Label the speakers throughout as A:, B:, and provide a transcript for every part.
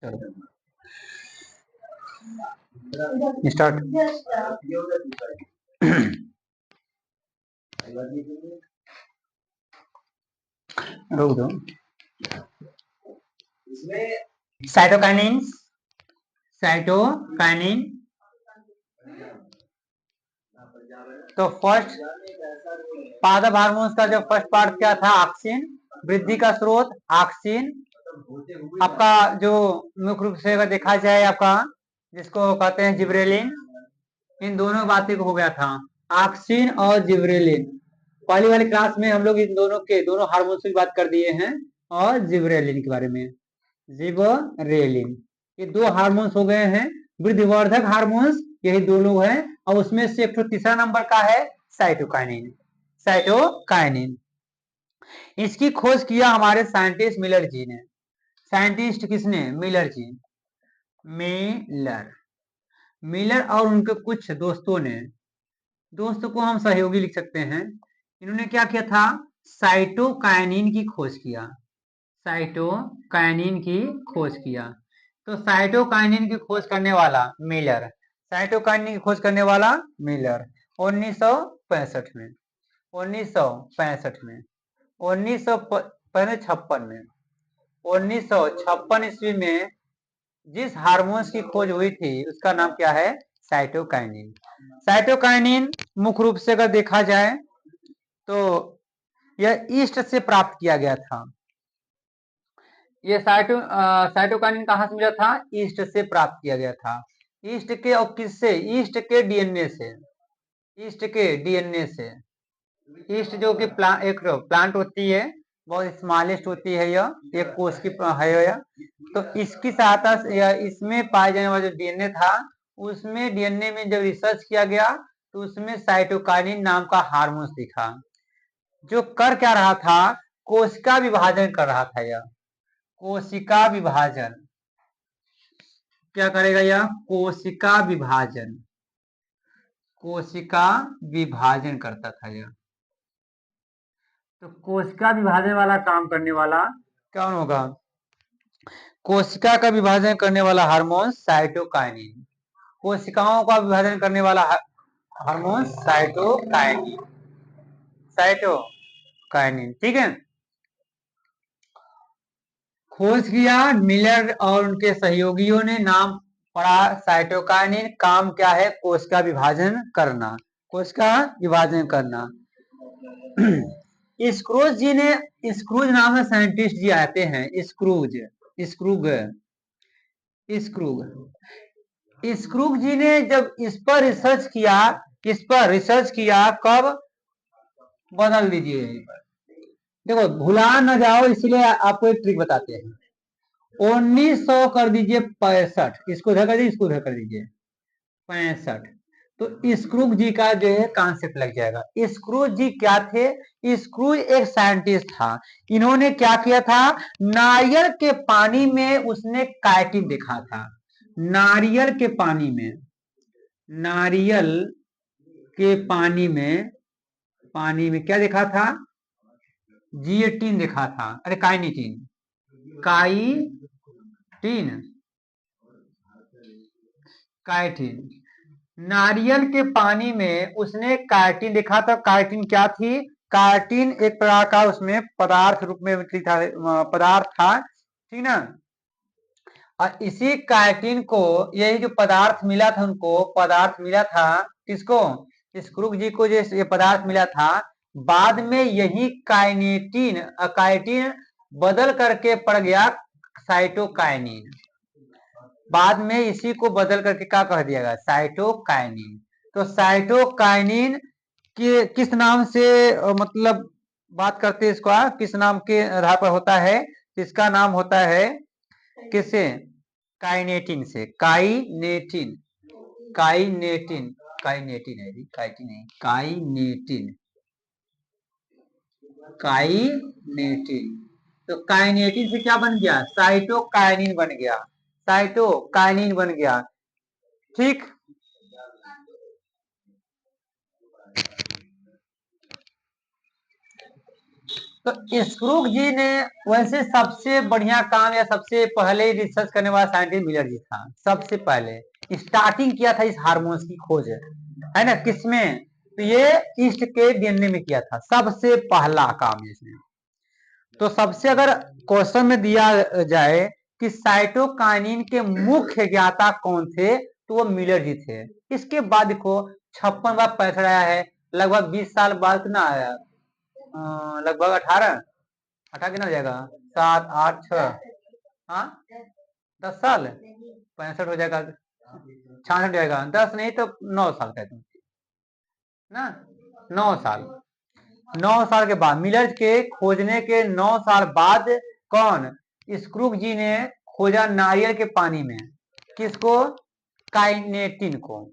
A: चलो स्टार्ट। रोक दो। Cytokinin, cytokinin. तो फर्स्ट पादप हार्मोन्स का जो फर्स्ट पार्ट क्या था, ऑक्सिन, वृद्धि का स्रोत ऑक्सिन। आपका जो मुख्य रूप से अगर देखा जाए आपका जिसको कहते हैं जिब्रेलिन, इन दोनों बातें हो गया था, ऑक्सिन और जिब्रेलिन। पहली वाली क्लास में हम लोग इन दोनों हार्मोन्स की बात कर दिए हैं और जिब्रेलिन के बारे में। जिब्रेलिन ये दो हार्मोन्स हो गए हैं, वृद्धिवर्धक हार्मोन्स यही दो लोग हैं, और उसमें से एक तीसरा नंबर का है साइटोकाइनिन। साइटोकाइनिन इसकी खोज किया हमारे साइंटिस्ट मिलर जी ने। साइंटिस्ट किसने? मिलर जी। मिलर और उनके कुछ दोस्तों ने, दोस्तों को हम सहयोगी लिख सकते हैं, इन्होंने क्या किया था, साइटोकाइनिन की खोज किया। साइटोकाइनिन की खोज किया। तो साइटोकाइनिन की खोज करने वाला मिलर, साइटोकाइनिन की खोज करने वाला मिलर 1965 में, 1965 में, 1956 में, 1956 ईस्वी में जिस हार्मोन्स की खोज हुई थी उसका नाम क्या है? साइटोकाइनिन। साइटोकाइनिन मुख्य रूप से अगर देखा जाए तो यह ईस्ट से प्राप्त किया गया था। ये साइटोकाइनिन कहां से मिला था? ईस्ट से प्राप्त किया गया था। ईस्ट के और किससे? ईस्ट के डीएनए से। ईस्ट के डीएनए से। ईस्ट जो कि एक प्लांट होती है, बहुत स्मॉलेस्ट होती है, यह एक कोष की है यह। तो इसकी सहायता से इसमें पाए जाने वाला जो डीएनए था, उसमें डीएनए में जब रिसर्च किया गया तो उसमें साइटोकाइनिन नाम का हार्मोन दिखा, जो कर क्या रहा था? कोशिका विभाजन कर रहा था। यह कोशिका विभाजन क्या करेगा? यह कोशिका विभाजन, कोशिका विभाजन करता था यह। तो कोशिका विभाजन वाला काम करने वाला कौन होगा? कोशिका का विभाजन करने वाला हार्मोन साइटोकाइनिन। कोशिकाओं का विभाजन करने वाला हार्मोन साइटोकाइनिन। साइटोकाइनिन, ठीक है। खोज किया मिलर और उनके सहयोगियों ने, नाम पढ़ा साइटोकाइनिन। काम क्या है? कोशिका विभाजन करना, कोशिका विभाजन करना। स्क्रूज जी ने, स्क्रूज नाम है साइंटिस्ट जी आते हैं, स्क्रूज, स्क्रूग, स्क्रूग। स्क्रूग जी ने जब इस पर रिसर्च किया, इस पर रिसर्च किया, कब? बदल दीजिए, देखो भुला न जाओ इसलिए आपको एक ट्रिक बताते हैं। 1900 कर दीजिए 65, इसको उधर कर दीजिए, इसको उधर कर दीजिए 65, तो स्क्रूज जी का जो है कॉन्सेप्ट लग जाएगा। स्क्रूज जी क्या थे? स्क्रूज एक साइंटिस्ट था। इन्होंने क्या किया था? नारियल के पानी में उसने काइटिन देखा था। नारियल के पानी में, नारियल के पानी में, पानी में क्या देखा था? जिएटिन देखा था, अरे काइनेटिन, काइटिन, काइटिन। नारियल के पानी में उसने काइटिन देखा था। काइटिन क्या थी? काइटिन एक प्रकार का उसमें पदार्थ रूप में था, पदार्थ था, ठीक ना। और इसी काइटिन को, यही जो पदार्थ मिला था उनको, पदार्थ मिला था किसको? स्क्रूग जी को जो ये पदार्थ मिला था, बाद में यही काइनेटिन, काइटिन बदल करके पड़ गया साइटोकाइनिन। बाद में इसी को बदल करके क्या कह दिया गया? साइटोकाइनिन। तो साइटोकाइनिन के किस नाम से मतलब बात करते हैं इसको, किस नाम के आधार पर होता है? इसका नाम होता है किससे? काइनेटिन से। काइनेटिन, काइनेटिन, काइनेटिन है, काइटिन नहीं, काइनेटिन, काइनेटिन। तो काइनेटिन से क्या बन गया? साइटोकाइनिन बन गया, साइटोकाइनिन बन गया, ठीक। तो स्क्रूग जी ने वैसे सबसे बढ़िया काम या सबसे पहले रिसर्च करने वाला साइंटिस्ट मिलर जी था। सबसे पहले स्टार्टिंग किया था इस हार्मोन्स की खोज, है ना, किसमें? तो ये ईस्ट के डीएनए में किया था, सबसे पहला काम इसने। तो सबसे अगर क्वेश्चन में दिया जाए कि साइटोकाइनिन के मुख्य ज्ञाता कौन थे, तो वो मिलर जी थे। इसके बाद देखो 56 बार 65 आया है, लगभग 20 साल बाद कितना आया, लगभग 18 कितना हो जाएगा, 7 8 6, हाँ 10 साल 65 हो जाएगा, 66 हो जाएगा, 10 नहीं तो 9 साल कहते हैं ना, 9 साल। 9 साल के बाद, मिलर के खोजने के 9 साल बाद कौन, स्क्रूग जी ने खोजा नारियल के पानी में, किसको? काइनेटिन को,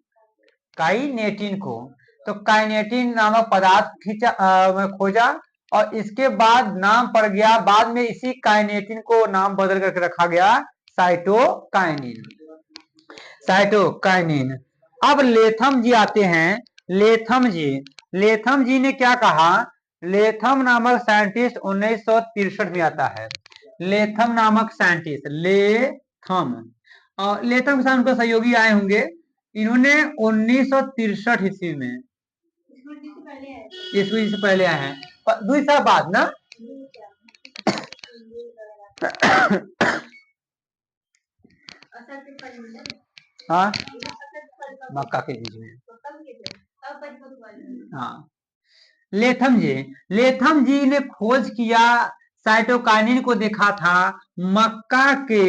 A: काइनेटिन को। तो काइनेटिन नामक पदार्थ खोजा, और इसके बाद नाम पड़ गया, बाद में इसी काइनेटिन को नाम बदल करके रखा गया साइटोकाइनिन, साइटोकाइनिन। अब लेथम जी आते हैं, लेथम जी ने क्या कहा? लेथम नामक साइंटिस्ट 1963 में आता है, लेथम नामक साइंटिस्ट, लेथम के साथ उनके सहयोगी आए होंगे। इन्होंने 1963 ईस्वी में, ईस्वी से पहले आए हैं, 2 साल बाद ना हाँ, मक्का के बीच में, हाँ। लेथम जी ने खोज किया, साइटोकाइनिन को देखा था मक्का के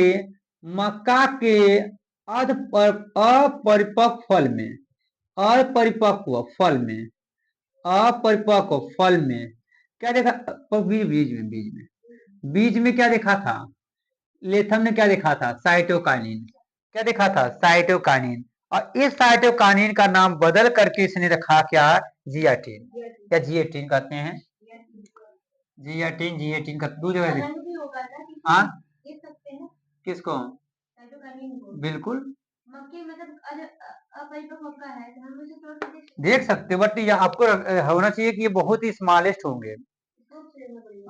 A: अपरिपक्व फल में, अपरिपक्व फल में क्या देखा? बीज में क्या देखा था? लेथम ने क्या देखा था? साइटोकाइनिन। क्या देखा था? साइटोकाइनिन। और इस साइटोकाइनिन का नाम बदल करके इसने रखा क्या? जियाटिन, या जिएटिन कहते हैं, जिएटिन का दो जगह। हाँ, किसको? बिल्कुल देख सकते हो, बट ये आपको होना चाहिए कि ये बहुत ही स्मॉलेस्ट होंगे।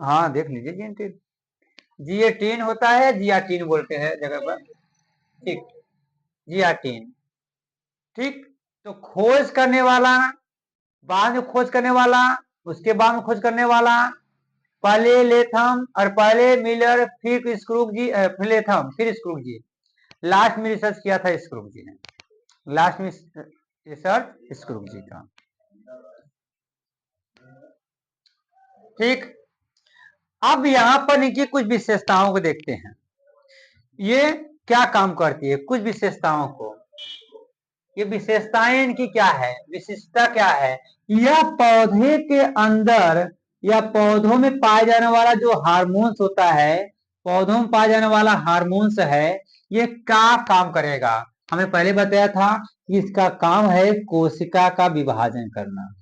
A: हाँ देख लीजिए, जिएटिन, जिएटिन होता है, जियाटिन बोलते हैं जगह पर, ठीक, जियाटिन, ठीक। तो खोज करने वाला, बाद में खोज करने वाला, उसके बाद में खोज करने वाला, पहले लेथम और पहले मिलर, फिर स्क्रूग जी, फिर लेथम, फिर स्क्रूग जी, लास्ट में रिसर्च किया था स्क्रूग जी ने, लास्ट में रिसर्च स्क्रूग जी का, ठीक। अब यहाँ पर इनकी कुछ विशेषताओं को देखते हैं, ये क्या काम करती है, कुछ विशेषताओं को। ये विशेषताएं इनकी क्या है, विशिष्टता क्या है? यह पौधे के अंदर या पौधों में पाए जाने वाला जो हार्मोन्स होता है, पौधों में पाए जाने वाला हार्मोन्स है, ये क्या काम करेगा? हमें पहले बताया था कि इसका काम है कोशिका का विभाजन करना,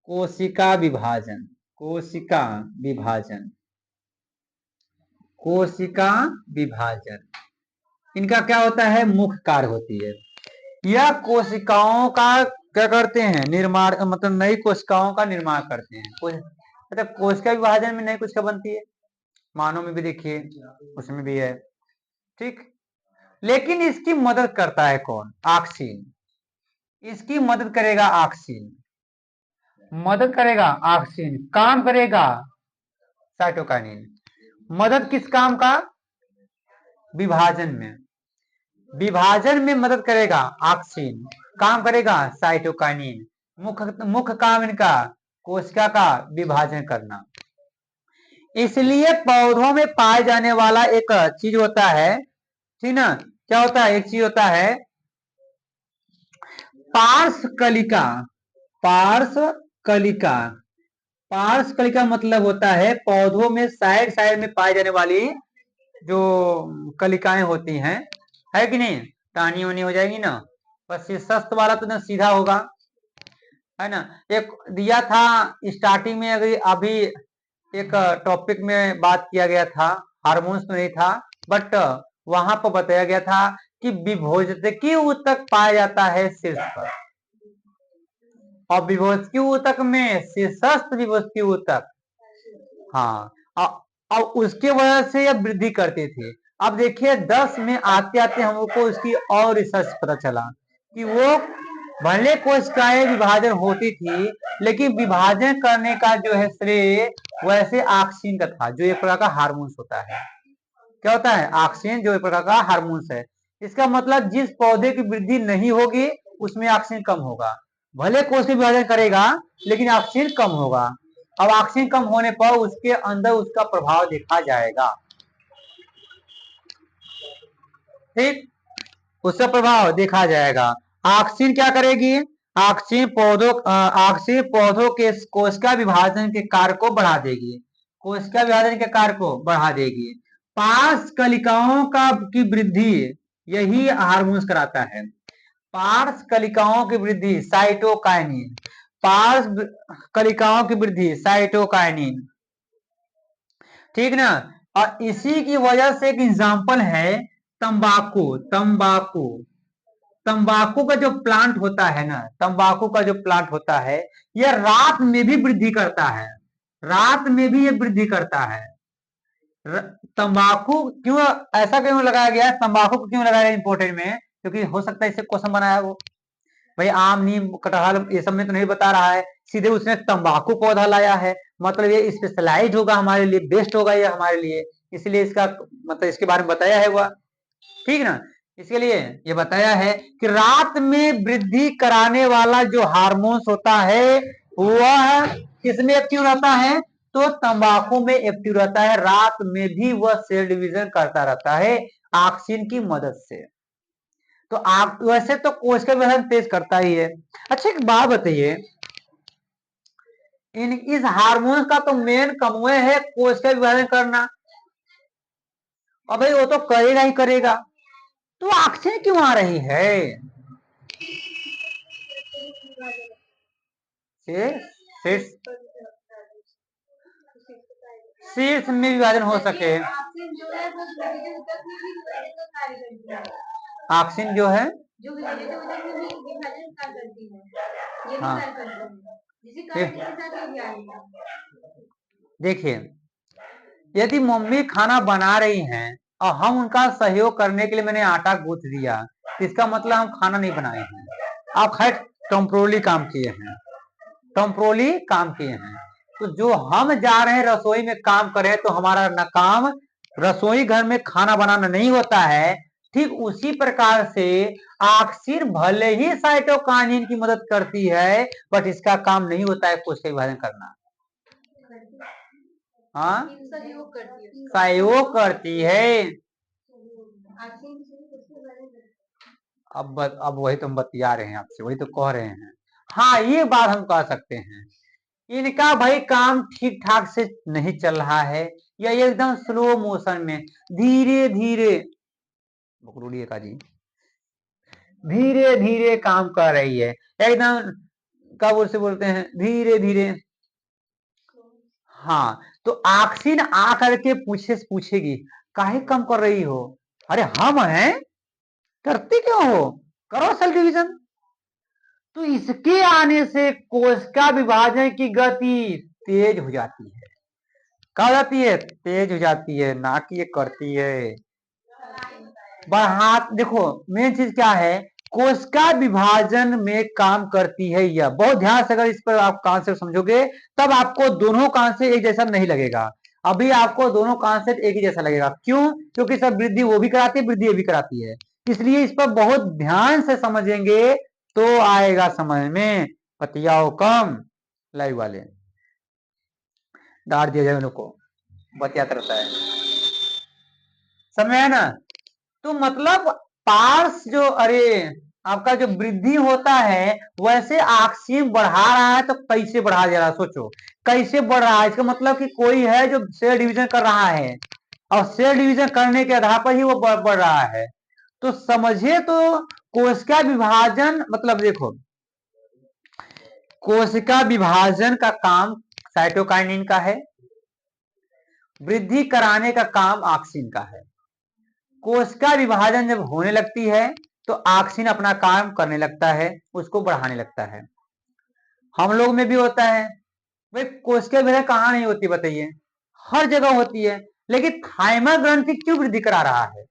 A: कोशिका विभाजन, कोशिका विभाजन, कोशिका विभाजन, इनका क्या होता है? मुख्य कार्य होती है। यह कोशिकाओं का क्या करते हैं? निर्माण, मतलब नई कोशिकाओं का निर्माण करते हैं। मतलब कोशिका विभाजन में नई कोशिका बनती है, मानव में भी देखिए, उसमें भी है, ठीक। लेकिन इसकी मदद करता है कौन? ऑक्सीन, इसकी मदद करेगा ऑक्सीन, मदद करेगा ऑक्सीन, काम करेगा साइटोकाइनिन। मदद किस काम का? विभाजन में, विभाजन में मदद करेगा ऑक्सीन, काम करेगा साइटोकाइनिन। मुख्य काम इनका कोशिका का विभाजन करना। इसलिए पौधों में पाए जाने वाला एक चीज होता है, ठीक ना, क्या होता है? एक चीज होता है पार्श्वकलिका, पार्श्वकलिका, पार्श्वकलिका मतलब होता है पौधों में साइड साइड में पाई जाने वाली जो कलिकाएं होती हैं, है कि नहीं? टहनी वनी हो जाएगी ना, बस ये सस्त वाला तो ना सीधा होगा, है ना। एक दिया था स्टार्टिंग में, अभी एक टॉपिक में बात किया गया था, हार्मोन्स में नहीं था, बट वहां पर बताया गया था कि विभोजकी ऊतक पाया जाता है शीर्ष पर, और विभोजकी ऊतक में शीर्षस्थ विभोजकी ऊतक, हाँ, और उसके वजह से यह वृद्धि करते थे। अब देखिए 10 में आते आते हमको उसकी और रिसर्च पता चला कि वो भले कोशिकाएं विभाजन होती थी, लेकिन विभाजन करने का जो है श्रेय वैसे ऑक्सीन का था, जो एक प्रकार का हार्मोन्स होता है। क्या होता है? ऑक्सीन जो एक प्रकार का हार्मोन्स है। इसका मतलब जिस पौधे की वृद्धि नहीं होगी उसमें ऑक्सीजन कम होगा। भले कोशिका विभाजन करेगा लेकिन ऑक्सीजन कम होगा। अब ऑक्सीजन कम होने पर उसके अंदर उसका प्रभाव देखा जाएगा। ठीक, उसका प्रभाव देखा जाएगा। ऑक्सीजन क्या करेगी? ऑक्सीजन पौधों के कोशिका विभाजन के कार्य को बढ़ा देगी। कोशिका विभाजन के कार्य को बढ़ा देगी। पार्श्व कलिकाओं का की वृद्धि यही हार्मोन्स कराता है। पार्श्व कलिकाओं की वृद्धि साइटोकाइनिन। पार्श्व कलिकाओं की वृद्धि साइटोकाइनिन। ठीक ना? और इसी की वजह से एक एग्जाम्पल है तंबाकू। तंबाकू तंबाकू का जो प्लांट होता है ना, तंबाकू का जो प्लांट होता है, यह रात में भी वृद्धि करता है। रात में भी ये वृद्धि करता है। तंबाकू क्यों ऐसा क्यों लगाया गया है? तंबाकू को क्यों लगाया गया इंपोर्टेंट में? क्योंकि हो सकता है इससे क्वेश्चन बनाया वो। भाई आम नीम कटहल ये सब में तो नहीं बता रहा है, सीधे उसने तंबाकू पौधा लाया है, मतलब ये स्पेशलाइज होगा हमारे लिए, बेस्ट होगा ये हमारे लिए, इसलिए इसका मतलब इसके बारे में बताया है हुआ। ठीक ना? इसके लिए ये बताया है कि रात में वृद्धि कराने वाला जो हार्मोन्स होता है वह किसमें एक्टिव रहता है? तो तंबाकू में एक्टिव रहता है। रात में भी वह सेल डिवीजन करता रहता है ऑक्सीजन की मदद से। तो आप वैसे तो कोशिका विभाजन तेज करता ही है। अच्छा एक बात बताइए, इस हार्मोन का तो मेन कमवे है कोशिका विभाजन करना। अब भाई वो तो करेगा ही करेगा, तो ऑक्सीजन क्यों आ रही है? शीर्ष शीर्ष में विभाजन हो सके। ऑक्सीजन जो है हाँ, देखिए यदि मम्मी खाना बना रही हैं और हम उनका सहयोग करने के लिए मैंने आटा गूंथ दिया, तो इसका मतलब हम खाना नहीं बनाए हैं। आप खैर टेम्पोरली काम किए हैं, टेम्पोरली काम किए हैं। तो जो हम जा रहे हैं रसोई में काम करें, तो हमारा न काम रसोई घर में खाना बनाना नहीं होता है। ठीक उसी प्रकार से ऑक्सीजन भले ही साइटोकाइनिन की मदद करती है, बट इसका काम नहीं होता है कोशिका विभाजन करना। हाँ, सहयोग करती है। अब वही तो हम बतिया रहे हैं आपसे, वही तो कह रहे हैं। हाँ ये बात हम कह सकते हैं, इनका भाई काम ठीक ठाक से नहीं चल रहा है, या एकदम स्लो मोशन में धीरे धीरे का जी धीरे धीरे काम कर रही है, एकदम क्या बोलते हैं, धीरे धीरे। हाँ, तो ऑक्सीजन आ करके पूछेगी काहे कम कर रही हो? अरे हम हैं, करते क्यों हो, करो सेल डिवीजन। तो इसके आने से कोशिका विभाजन की गति तेज हो जाती है। क्या हो जाती है? तेज हो जाती है, ना कि ये करती है बढ़ा। देखो मेन चीज क्या है, कोशिका विभाजन में काम करती है यह। बहुत ध्यान से अगर इस पर आप कॉन्सेप्ट समझोगे तब आपको दोनों कॉन्सेप्ट एक जैसा नहीं लगेगा। अभी आपको दोनों कॉन्सेप्ट एक ही जैसा लगेगा, क्यों? क्योंकि सब वृद्धि वो भी कराती है, वृद्धि ये भी कराती है। इसलिए इस पर बहुत ध्यान से समझेंगे तो आएगा समझ में। पतियाओ कम लाइव वाले डाल दिया जाए उनको, बतियाता रहता है, समझ है ना? तो मतलब पार्स जो अरे आपका जो वृद्धि होता है, वैसे ऑक्सीजन बढ़ा रहा है, तो कैसे बढ़ा जा रहा है? सोचो कैसे बढ़ रहा है। इसका मतलब कि कोई है जो सेल डिवीजन कर रहा है, और सेल डिवीजन करने के आधार पर ही वो बढ़ रहा है। तो समझिए, तो कोशिका विभाजन मतलब देखो, कोशिका विभाजन का काम साइटोकाइनिन का है, वृद्धि कराने का काम ऑक्सीजन का है। कोशिका विभाजन जब होने लगती है तो ऑक्सीजन अपना काम करने लगता है, उसको बढ़ाने लगता है। हम लोग में भी होता है। भाई कोशिका विभाजन कहाँ नहीं होती बताइए? हर जगह होती है, लेकिन थाइमर ग्रंथि क्यों वृद्धि करा रहा है?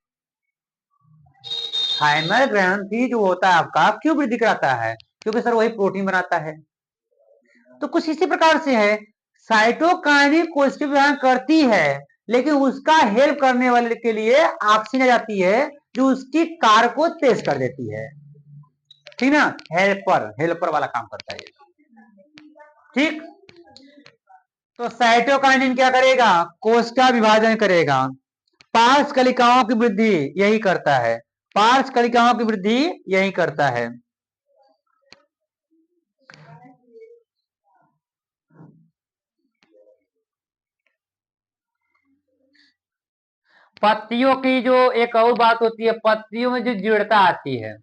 A: थाइमर ग्रंथि जो होता है आपका क्यों वृद्धि कराता है? क्योंकि सर वही प्रोटीन बनाता है। तो कुछ इसी प्रकार से है, साइटोकाइनिन कोशिका विभाजन करती है, लेकिन उसका हेल्प करने वाले के लिए ऑक्सीजन आ जाती है जो उसकी कार्य को तेज कर देती है, ठीक ना। हेल्पर, हेल्पर वाला काम करता है, ठीक। तो साइटोकाइनिन क्या करेगा? कोशिका विभाजन करेगा, पार्श्व कलिकाओं की वृद्धि यही करता है, पार्श्व कलिकाओं की वृद्धि यही करता है। पत्तियों की जो एक और बात होती है, पत्तियों में जो जीर्णता आती है,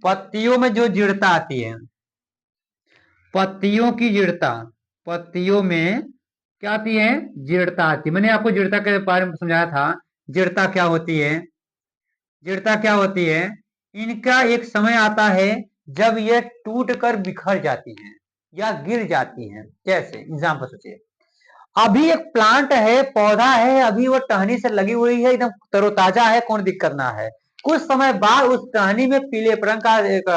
A: पत्तियों में जो जीर्णता आती है, पत्तियों की जीर्णता, पत्तियों में क्या आती है? जीर्णता आती है। मैंने आपको जीर्णता के बारे में समझाया था, जीर्णता क्या होती है। जीर्णता क्या होती है? इनका एक समय आता है जब ये टूट कर बिखर जाती हैं या गिर जाती हैं। जैसे एग्जाम्पल सोचिए, अभी एक प्लांट है, पौधा है, अभी वो टहनी से लगी हुई है, एकदम तरोताजा है, कौन दिक्कत ना है। कुछ समय बाद उस टहनी में पीले रंग का एक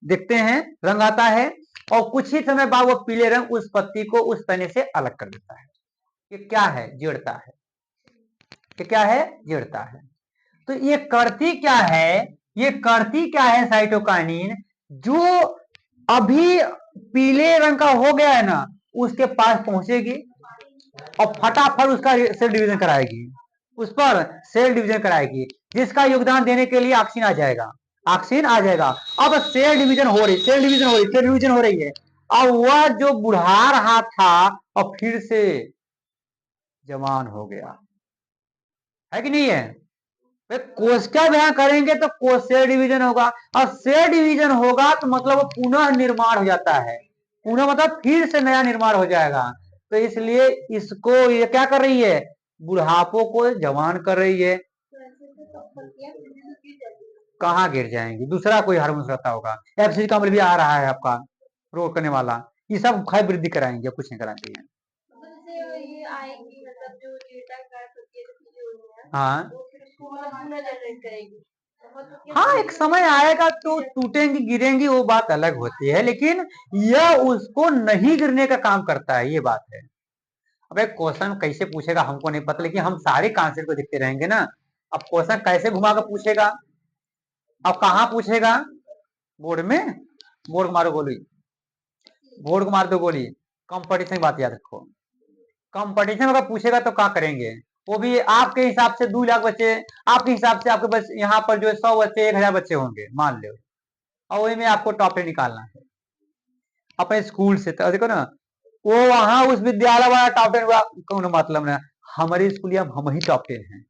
A: दिखते हैं, रंग आता है, और कुछ ही समय बाद वो पीले रंग उस पत्ती को उस तने से अलग कर देता है। ये क्या है? जीर्णता है। ये क्या है? जीर्णता है। तो ये करती क्या है? ये करती क्या है साइटोकाइनिन? जो अभी पीले रंग का हो गया है ना, उसके पास पहुंचेगी और फटाफट उसका सेल डिवीजन कराएगी, उस पर सेल डिवीजन कराएगी, जिसका योगदान देने के लिए ऑक्सीजन आ जाएगा, ऑक्सीजन आ जाएगा। अब सेल डिवीजन हो रही, सेल डिवीजन हो रही, सेल डिवीजन हो रही है। अब वह जो बुढ़ा रहा था और फिर से जवान हो गया, है कि नहीं है? कोशिका विभाजन करेंगे तो सेल डिवीजन होगा, और सेल डिवीजन होगा तो मतलब वो पुनः निर्माण हो जाता है, पुनः मतलब फिर से नया निर्माण हो जाएगा। तो इसलिए इसको ये क्या कर रही है? बुढ़ापों को जवान कर रही है। कहाँ गिर जाएंगी? दूसरा कोई हार्मोन रहता होगा, एफसी का भी आ रहा है आपका रोक करने वाला, ये सब खाई वृद्धि कराएंगे, कुछ नहीं कराती है। ये आएगी मतलब जो डेटा क्रैश होती है, जो चीजें होती हैं, हाँ वो फिर उसको पुनः जनरेट करेगी। हाँ, एक समय आएगा तो टूटेंगी, गिरेंगी, वो बात अलग होती है, लेकिन यह उसको नहीं गिरने का काम करता है, ये बात है। अब एक क्वेश्चन कैसे पूछेगा हमको नहीं पता, लेकिन हम सारे कॉन्सेप्ट को देखते रहेंगे ना। अब क्वेश्चन कैसे घुमा कर पूछेगा, अब कहाँ पूछेगा? बोर्ड में, बोर्ड मारो गोली, बोर्ड को मार दो गोली। कंपटीशन की बात याद रखो, कंपटीशन अगर पूछेगा तो क्या करेंगे? वो भी आपके हिसाब से 2 लाख बच्चे, आपके हिसाब से आपके बस यहाँ पर जो है 100 बच्चे, 1000 बच्चे होंगे मान लो, और वही में आपको टॉप 10 निकालना है अपने स्कूल से। तो देखो ना, वो वहां उस विद्यालय वाला टॉप 10 हुआ, कौन मतलब ना, हमारे स्कूल हम ही टॉप 10 हैं।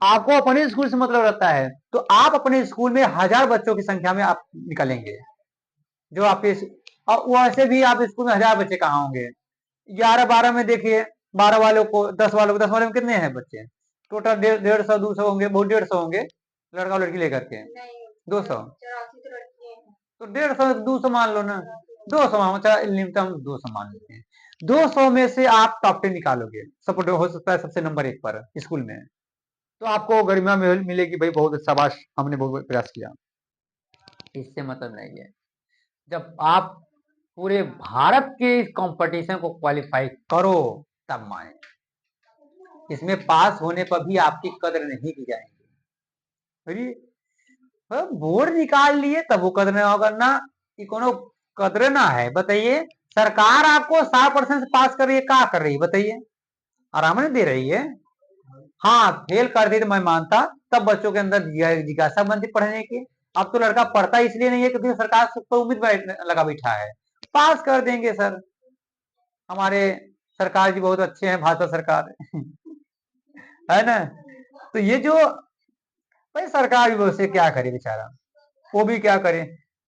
A: आपको अपने स्कूल से मतलब रहता है, तो आप अपने स्कूल में 1000 बच्चों की संख्या में आप निकलेंगे जो आपके, और वैसे भी आप स्कूल में 1000 बच्चे कहाँ होंगे? 11-12 में देखिए, 12 वालों को, 10 वालों को, 10 वालों में कितने हैं बच्चे? टोटल 150, 200 होंगे, बहुत 150 होंगे, लड़का और लड़की लेकर के 200, तो 150, 200 मान लो ना, 200 मान, न्यूनतम 200 मान लेते हैं। 200 में से आप टॉप 10 निकालोगे, सपोर्ट हो सकता है सबसे नंबर 1 पर स्कूल में, तो आपको गरिमा मिलेगी, भाई बहुत शाबाश, हमने बहुत प्रयास किया। इससे मतलब नहीं है, जब आप पूरे भारत के इस कंपटीशन को क्वालिफाई करो तब माने, इसमें पास होने पर भी आपकी कदर नहीं की जाएगी। बोर्ड निकाल लिए तब वो कदर ना होगा ना, कि कोनो कदर ना है? बताइए, सरकार आपको 60% से पास कर रही है, क्या कर रही है बताइए? आराम नहीं दे रही है। हाँ, फेल कर दी तो मैं मानता, तब बच्चों के अंदर जिज्ञासा बनती पढ़ने की। अब तो लड़का पढ़ता इसलिए नहीं है क्योंकि सरकार सब पर उम्मीद लगा बैठा है, पास कर देंगे सर, हमारे सरकार जी बहुत अच्छे हैं, भाजपा सरकार है ना। तो ये जो भाई सरकार भी उससे क्या करे बेचारा, वो भी क्या करे।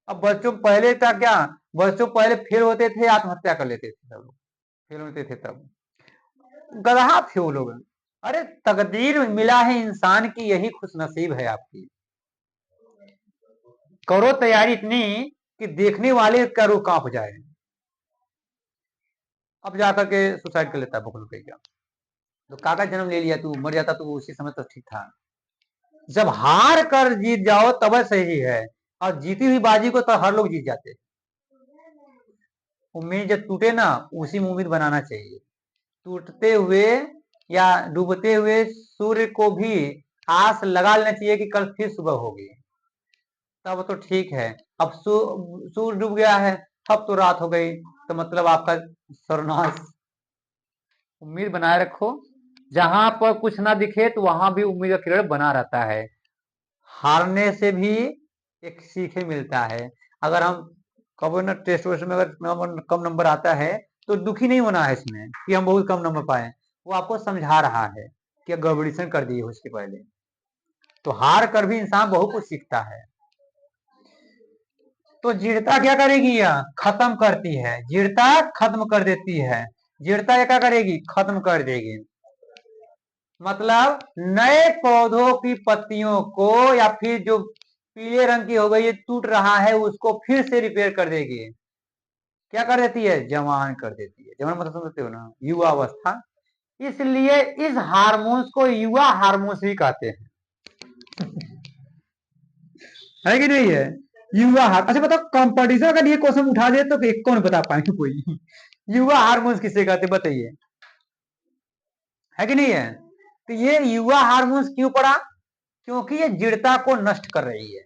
A: अब बच्चों पहले था क्या, बच्चों पहले फेल होते थे आत्महत्या कर लेते थे, सब लोग फेल होते थे तब, गधा थे वो लोग। अरे तकदीर मिला है इंसान की, यही खुश नसीब है आपकी। करो तैयारी इतनी कि देखने वाले का रूह कांप जाए, अब जाकर के सुसाइड कर लेता है बकलू के क्या। तो काका जन्म ले लिया, तू मर जाता तो उसी समय तो ठीक था। जब हार कर जीत जाओ तब सही है, और जीती हुई बाजी को तो हर लोग जीत जाते। उम्मीद जब टूटे ना, उसी में उम्मीद बनाना चाहिए। टूटते हुए या डूबते हुए सूर्य को भी आस लगा लेना चाहिए कि कल फिर सुबह होगी, तब तो ठीक है। अब सूर्य डूब गया है, अब तो रात हो गई, तो मतलब आपका सर्वनाश। उम्मीद बनाए रखो, जहां पर कुछ ना दिखे तो वहां भी उम्मीद का किरण बना रहता है। हारने से भी एक सीखे मिलता है। अगर हम कभी ना टेस्ट वेस्ट में अगर कम नंबर आता है तो दुखी नहीं होना है इसमें कि हम बहुत कम नंबर पाए, वो आपको समझा रहा है कि गड़बड़ीशन कर दी उसके पहले। तो हार कर भी इंसान बहुत कुछ सीखता है। तो जीर्णता क्या करेगी, यह खत्म करती है, जीर्णता खत्म कर देती है। जीर्णता क्या करेगी, खत्म कर देगी। मतलब नए पौधों की पत्तियों को, या फिर जो पीले रंग की हो गई टूट रहा है उसको फिर से रिपेयर कर देगी। क्या कर देती है, जवान कर देती है। जवान मतलब समझते हो ना, युवा अवस्था। इसलिए इस हार्मोन्स को युवा हार्मोन्स भी कहते हैं, है कि नहीं है। युवा अच्छा बताओ, कंपटीशन अगर ये क्वेश्चन उठा दे तो एक कौन बता पाएंगे कोई। युवा हार्मोन्स किसे कहते बताइए, है कि नहीं है। तो ये युवा हार्मोन्स क्यों पड़ा, क्योंकि ये जीर्णता को नष्ट कर रही है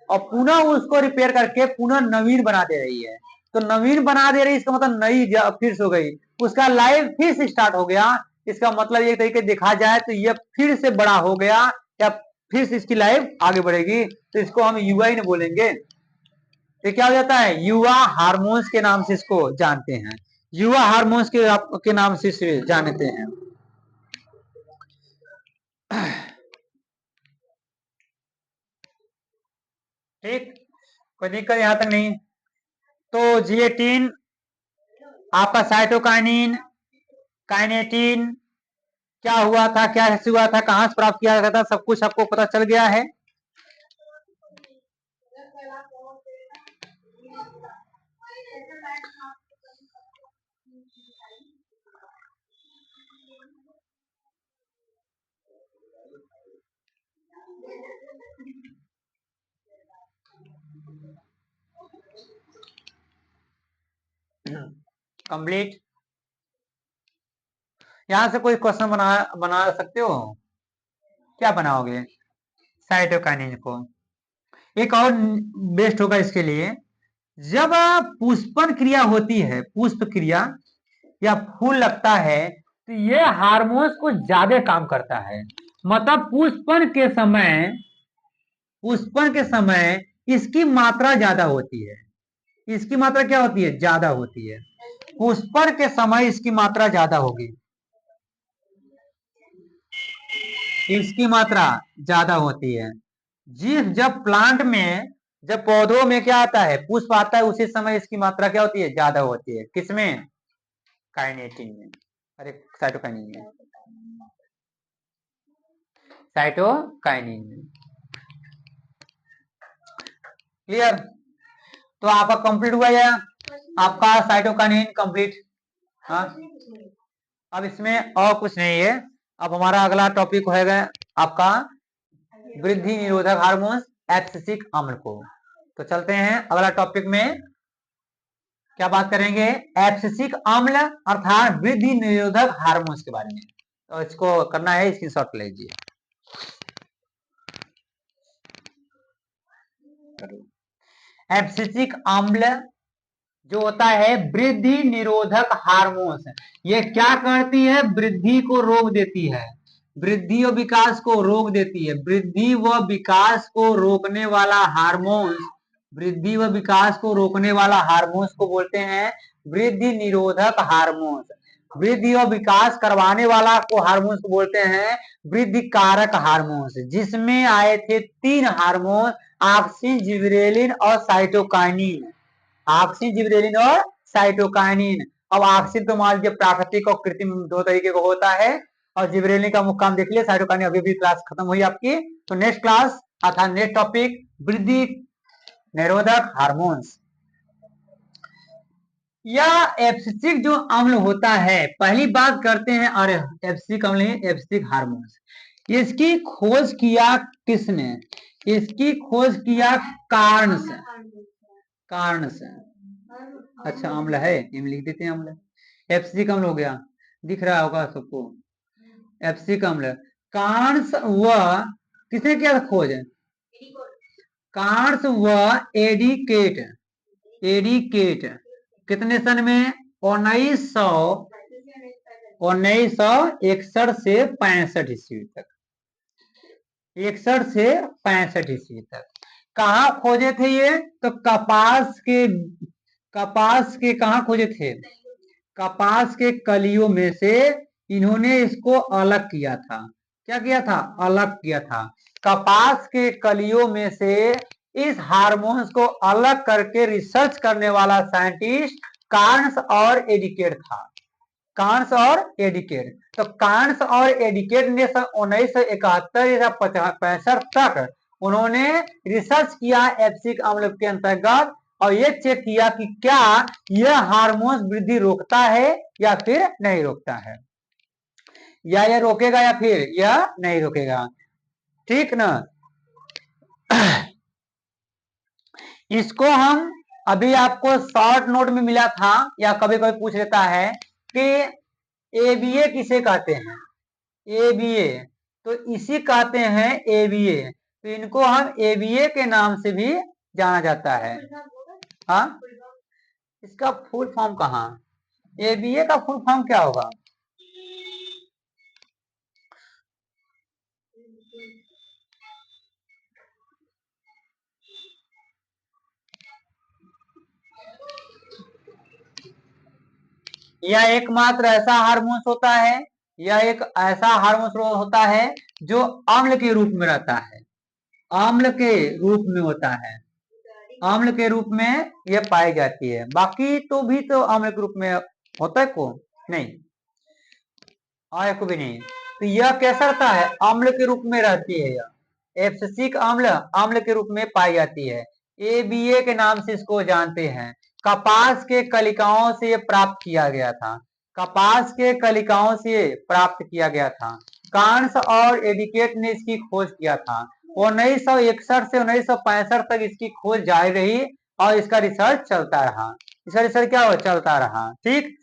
A: और पुनः उसको रिपेयर करके पुनः नवीन बना दे रही है। तो नवीन बना दे रही, इसका मतलब नई फिर से हो गई, उसका लाइफ फिर से स्टार्ट हो गया। इसका मतलब एक तरीके देखा जाए तो ये फिर से बड़ा हो गया, या फिर से इसकी लाइफ आगे बढ़ेगी, तो इसको हम युवा ही नहीं बोलेंगे। तो क्या हो जाता है, युवा हार्मोन्स के नाम से इसको जानते हैं, युवा हार्मोन्स के नाम से इसे जानते हैं। ठीक, कोई दिक्कत यहां तक नहीं। तो G18 आपका साइटोकाइनिन, काइनेटिन, क्या हुआ था, क्या हुआ था, कहां से प्राप्त किया गया था, सब कुछ आपको पता चल गया है। कंप्लीट। यहां से कोई क्वेश्चन बना सकते हो, क्या बनाओगे, साइटोकाइनिन को। एक और बेस्ट होगा इसके लिए, जब पुष्पन क्रिया होती है, पुष्प क्रिया या फूल लगता है, तो ये हार्मोन्स को ज्यादा काम करता है। मतलब पुष्पन के समय इसकी मात्रा ज्यादा होती है। इसकी मात्रा क्या होती है, ज्यादा होती है। पुष्पन के समय इसकी मात्रा ज्यादा होगी, इसकी मात्रा ज्यादा होती है। जब प्लांट में, जब पौधों में क्या आता है, पुष्प आता है, उसी समय इसकी मात्रा क्या होती है, ज्यादा होती है। किसमें, काइनेटिन में, अरे साइटोकाइनिन में, साइटोकाइनिन में। क्लियर। तो आपका कंप्लीट हुआ या, आपका साइटोकाइनिन कंप्लीट। हाँ, अब इसमें और कुछ नहीं है। अब हमारा अगला टॉपिक होगा आपका वृद्धि निरोधक हार्मोन, एब्सिसिक अम्ल को। तो चलते हैं अगला टॉपिक में, क्या बात करेंगे, एब्सिसिक अम्ल अर्थात वृद्धि निरोधक हार्मोन्स के बारे में। तो इसको करना है, स्क्रीनशॉट लीजिए। एब्सिसिक अम्ल जो होता है वृद्धि निरोधक हार्मोन्स, ये क्या करती है, वृद्धि को रोक देती है, वृद्धि और विकास को रोक देती है। वृद्धि व विकास को रोकने वाला हार्मोन्स, वृद्धि व विकास को रोकने वाला हार्मोन्स को बोलते हैं वृद्धि निरोधक हार्मोन्स। वृद्धि और विकास करवाने वाला को हार्मोन्स को बोलते हैं वृद्धि कारक हार्मोन्स, जिसमें आए थे 3 हार्मोन, ऑक्सिन, जिबरेलिन और साइटोकाइनिन। ऑक्सिन, जिबरेलिन और साइटोकाइनिन। अब ऑक्सिन तो मान लीजिए प्राकृतिक और कृत्रिम दो तरीके का होता है, और जिबरेलिन का मुख्य काम देख लिया। साइटोकाइनिन अभी भी क्लास खत्म हुई आपकी। तो नेक्स्ट क्लास अर्थात नेक्स्ट टॉपिक वृद्धि निरोधक हार्मोन्स। यह एब्सिसिक जो अम्ल होता है, पहली बात करते हैं, अरे एब्सिसिक अम्ल नहीं, एब्सिसिक हार्मोन्स, इसकी खोज किया किसने? इसकी खोज किया कारण से, कारण से। अच्छा अम्ल है, इम लिख देते हैं अम्ल, एब्सिसिक अम्ल हो गया, दिख रहा होगा सबको, एब्सिसिक अम्ल। कारण से वह किसने किया था खोज? कारण से वह एडिकेट, एडिकेट कितने सन में? 1961 से 65 ईस्वी तक, 61 से 65 ईस्वी तक। कहाँ खोजे थे ये? तो कपास के कहाँ खोजे थे? कपास के कलियों में से इन्होंने इसको अलग किया था। क्या किया था? अलग किया था। कपास के कलियों में से इस हार्मोन्स को अलग करके रिसर्च करने वाला साइंटिस्ट कार्न्स और एडिकेट था। कार्न्स और एडिकेट, तो कार्न्स और एडिकेट ने सन 1971 या 65 तक उन्होंने रिसर्च किया एब्सिसिक अम्ल के अंतर्गत, और ये चेक किया कि क्या यह हार्मोन्स वृद्धि रोकता है या फिर नहीं रोकता है, या यह रोकेगा या फिर यह नहीं रोकेगा। ठीक ना? इसको हम अभी आपको शॉर्ट नोट में मिला था, या कभी कभी पूछ लेता है कि एबीए किसे कहते हैं? एबीए, तो इसी कहते हैं एबीए, तो इनको हम एबीए के नाम से भी जाना जाता है। हाँ, इसका फुल फॉर्म कहाँ? एबीए का फुल फॉर्म क्या होगा? यह एकमात्र ऐसा हार्मोन होता है, यह एक ऐसा हार्मोन होता है जो अम्ल के रूप में रहता है, अम्ल के रूप में होता है, अम्ल के रूप में यह पाई जाती है। बाकी तो भी तो अम्ल के रूप में होता है को नहीं, को भी नहीं। तो यह कैसा रहता है? अम्ल के रूप में रहती है। यह एब्सिसिक अम्ल अम्ल के रूप में पाई जाती है। एबीए के नाम से इसको जानते हैं। कपास के कलिकाओं से प्राप्त किया गया था, कपास के कलिकाओं से प्राप्त किया गया था। कार्न्स और एडिकेट ने इसकी खोज किया था। 1961 से 1965 तक इसकी खोज जारी रही और इसका रिसर्च चलता रहा। इसका रिसर्च क्या हो? चलता रहा। ठीक,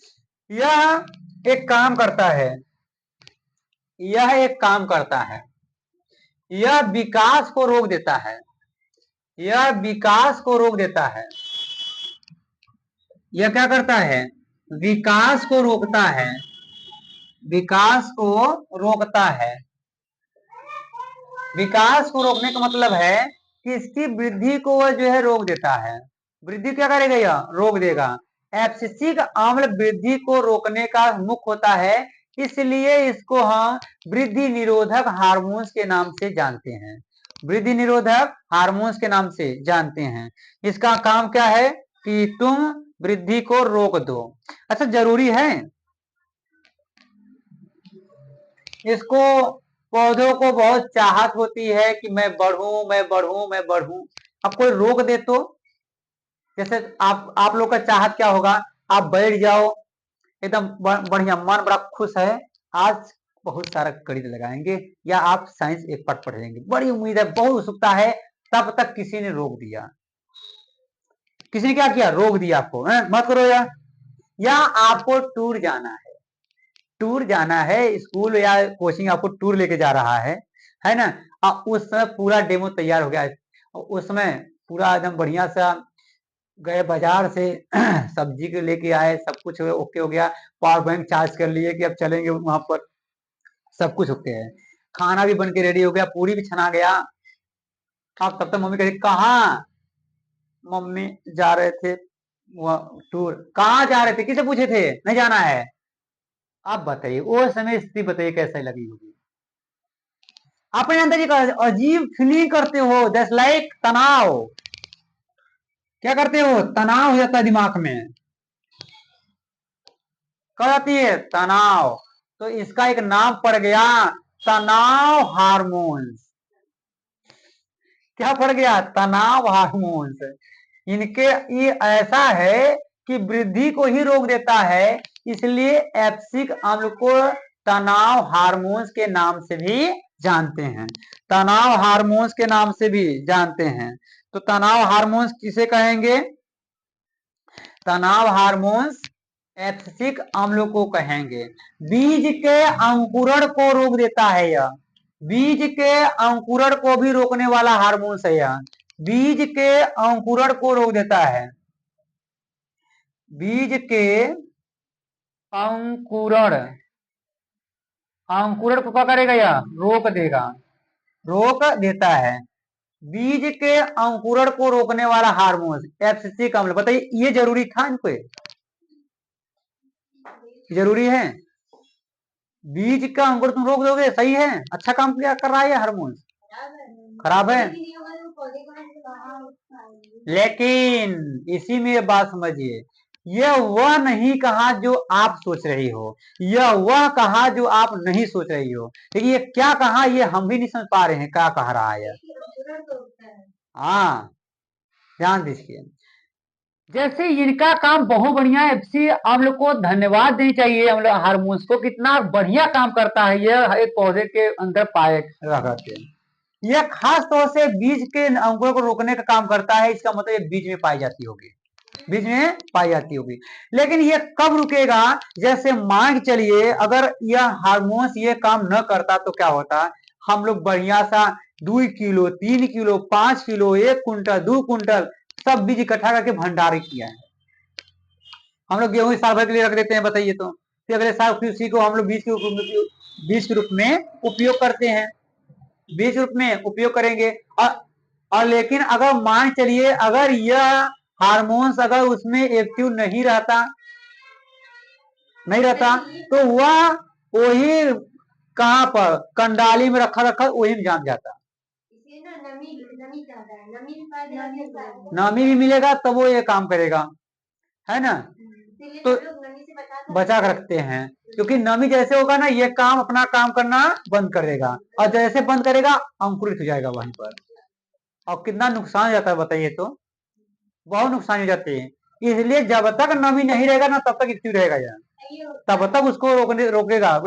A: यह एक काम करता है, यह एक काम करता है, यह विकास को रोक देता है, यह विकास को रोक देता है। यह क्या करता है? विकास को रोकता है, विकास को रोकता है। विकास को रोकने का मतलब है कि इसकी वृद्धि को वह जो है रोक देता है। वृद्धि क्या करेगा? यह रोक देगा। एब्सिसिक अम्ल वृद्धि को रोकने का मुख्य होता है, इसलिए इसको हम वृद्धि निरोधक हार्मोन्स के नाम से जानते हैं, वृद्धि निरोधक हार्मोन्स के नाम से जानते हैं। इसका काम क्या है? कि तुम वृद्धि को रोक दो। अच्छा, जरूरी है इसको, पौधों को बहुत चाहत होती है कि मैं बढ़ूं, मैं बढ़ूं, मैं बढ़ूं। अब कोई रोक दे तो, जैसे आप लोग का चाहत क्या होगा? आप बैठ जाओ एकदम बढ़िया, मन बड़ा खुश है, आज बहुत सारा गणित लगाएंगे, या आप साइंस एक पार्ट पढ़ेंगे, बड़ी उम्मीद है, बहुत उत्सुकता है, तब तक किसी ने रोक दिया। किसी ने क्या किया? रोक दिया आपको, मत करो यार। या आपको टूर जाना है, टूर जाना है, स्कूल या कोचिंग आपको टूर लेके जा रहा है ना? उस समय पूरा डेमो तैयार हो गया है, उस समय पूरा एकदम बढ़िया सा गए बाजार से सब्जी के लेके आए, सब कुछ ओके हो गया, पावर बैंक चार्ज कर लिए कि अब चलेंगे वहां पर, सब कुछ ओके है, खाना भी बन के रेडी हो गया, पूरी भी छना गया। अब तब तक मम्मी कही कहाँ? मम्मी जा रहे थे वह टूर। कहाँ जा रहे थे? किसे पूछे थे? नहीं जाना है। आप बताइए वो समय स्थिति बताइए कैसे लगी होगी? अपने अंदर एक अजीब फीलिंग करते हो, दैट्स लाइक तनाव। क्या करते हो? तनाव हो जाता है दिमाग में, क्या जाती है? तनाव। तो इसका एक नाम पड़ गया, तनाव हार्मोन्स। क्या पड़ गया? तनाव हार्मोन्स। इनके ये ऐसा है कि वृद्धि को ही रोक देता है, इसलिए एब्सिक अम्ल को तनाव हार्मोन्स के नाम से भी जानते हैं। तनाव हार्मोन्स के नाम से भी जानते हैं। तो तनाव हार्मोन्स किसे कहेंगे? तनाव हार्मोन्स एब्सिक अम्ल को कहेंगे। बीज के अंकुरण को रोक देता है यह, बीज के अंकुरण को भी रोकने वाला हार्मोन्स है यह, बीज के अंकुरण को रोक देता है, बीज के अंकुरण, अंकुरण को क्या करेगा? यह रोक देगा, रोक देता है। बीज के अंकुरण को रोकने वाला हार्मोन एब्सिसिक अम्ल। बताइए ये जरूरी था इनको? जरूरी है? बीज का अंकुरण तुम रोक दोगे, सही है, अच्छा काम किया कर रहा है ये हार्मोन, खराब है। लेकिन इसी में बात समझिए, यह वह नहीं कहा जो आप सोच रही हो, यह वह कहा जो आप नहीं सोच रही हो। लेकिन ये क्या कहा ये हम भी नहीं समझ पा रहे हैं, क्या कह रहा है। हाँ ध्यान दीजिए, जैसे इनका काम बहुत बढ़िया है। एफसी हम लोग को धन्यवाद देनी चाहिए, हम लोग हार्मोन्स को, कितना बढ़िया काम करता है यह एक पौधे के अंदर पाए रहते हैं। यह खास तौर से बीज के अंकुरों को रोकने का काम करता है। इसका मतलब ये बीज में पाई जाती होगी, बीज में पाई जाती होगी। लेकिन ये कब रुकेगा? जैसे मान चलिए अगर यह हार्मोन्स ये काम न करता तो क्या होता? हम लोग बढ़िया सा 2 kilo 3 kilo 5 kilo 1 quintal 2 quintal सब बीज इकट्ठा करके भंडारित किया है। हम लोग गेहूं साल भर के लिए रख देते हैं, बताइए तो, फिर अगले साल उसी को हम लोग बीज के रूप में उपयोग करते हैं, बीज रूप में उपयोग करेंगे। और लेकिन अगर मान चलिए अगर यह हार्मोन्स अगर उसमें एक्टिव नहीं रहता तो वह वही कहां पर कंडाली में रखा रखा वही में जाम जाता। नमी भी मिलेगा तब वो ये काम करेगा, है ना। तो बचा कर रखते हैं, क्योंकि नमी जैसे होगा ना ये काम अपना काम करना बंद कर देगा, और जैसे बंद करेगा अंकुरित हो जाएगा वहीं पर। और कितना नुकसान हो जाता है बताइए तो, बहुत नुकसान हो जाते हैं। इसलिए जब तक नमी नहीं रहेगा ना तब तक एक्टिव रहेगा यार, तब तक उसको रोकेगा।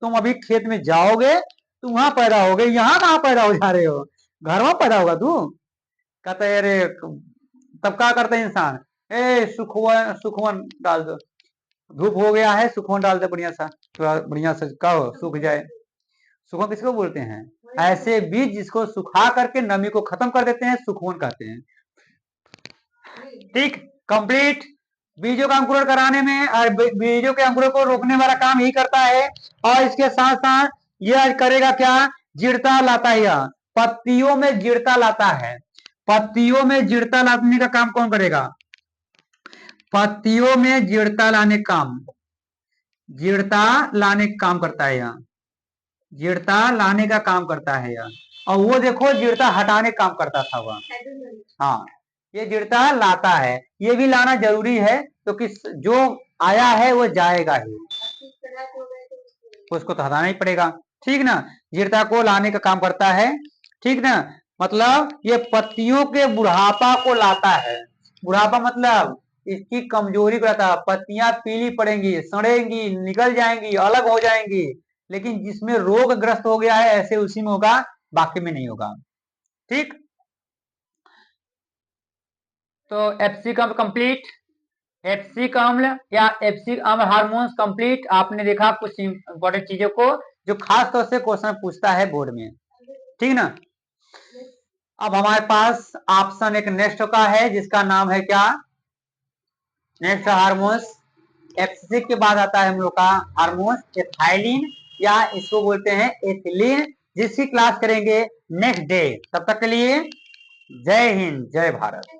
A: तुम अभी खेत में जाओगे तुम वहां पैदा होगे, यहाँ कहाँ पैदा हो जा रहे हो, घर में पैदा होगा तू। कहता है अरे तब क्या करते हैं इंसान, सुखवन डाल दो, धूप हो गया है सुखवन डाल दे बढ़िया सा, थोड़ा बढ़िया से कहो सूख जाए। सुखवन किसको बोलते हैं? ऐसे बीज जिसको सुखा करके नमी को खत्म कर देते हैं सुखवन कहते हैं। ठीक, कंप्लीट। बीजों का अंकुरण कराने में और बीजों के अंकुरण को रोकने वाला काम यही करता है। और इसके साथ साथ यह करेगा क्या? जिड़ता लाता है, यह पत्तियों में जिड़ता लाता है। पत्तियों में जिड़ता लाने का काम कौन करेगा? पत्तियों में जिड़ता लाने काम, जिड़ता लाने का काम करता है यह, जिड़ता लाने का काम करता है यह। और वो देखो जिड़ता हटाने का काम करता था वह। हाँ ये जिड़ता लाता है, ये भी लाना जरूरी है क्योंकि जो आया है वो जाएगा ही, उसको तो हटाना ही पड़ेगा। ठीक ना, जिड़ता को लाने का काम करता है। ठीक ना, मतलब ये पत्तियों के बुढ़ापा को लाता है। बुढ़ापा मतलब इसकी कमजोरी को लाता है, पत्तियां पीली पड़ेंगी, सड़ेंगी, निकल जाएंगी, अलग हो जाएंगी। लेकिन जिसमें रोग ग्रस्त हो गया है ऐसे उसी में होगा, बाकी में नहीं होगा। ठीक, तो एप्सिक अम्ल कंप्लीट, एप्सिक अम्ल या एप्सिक अम्ल हार्मोन्स कंप्लीट। आपने देखा कुछ इंपॉर्टेंट चीजों को जो खास तौर से क्वेश्चन पूछता है बोर्ड में। ठीक ना, अब हमारे पास ऑप्शन एक नेक्स्ट का है जिसका नाम है क्या? Next hormones. एप्सिक के बाद आता है हम लोग का हार्मोन्स एथाइलिन, या इसको बोलते हैं एथिलीन, जिसकी क्लास करेंगे नेक्स्ट डे। तब तक के लिए जय हिंद जय भारत।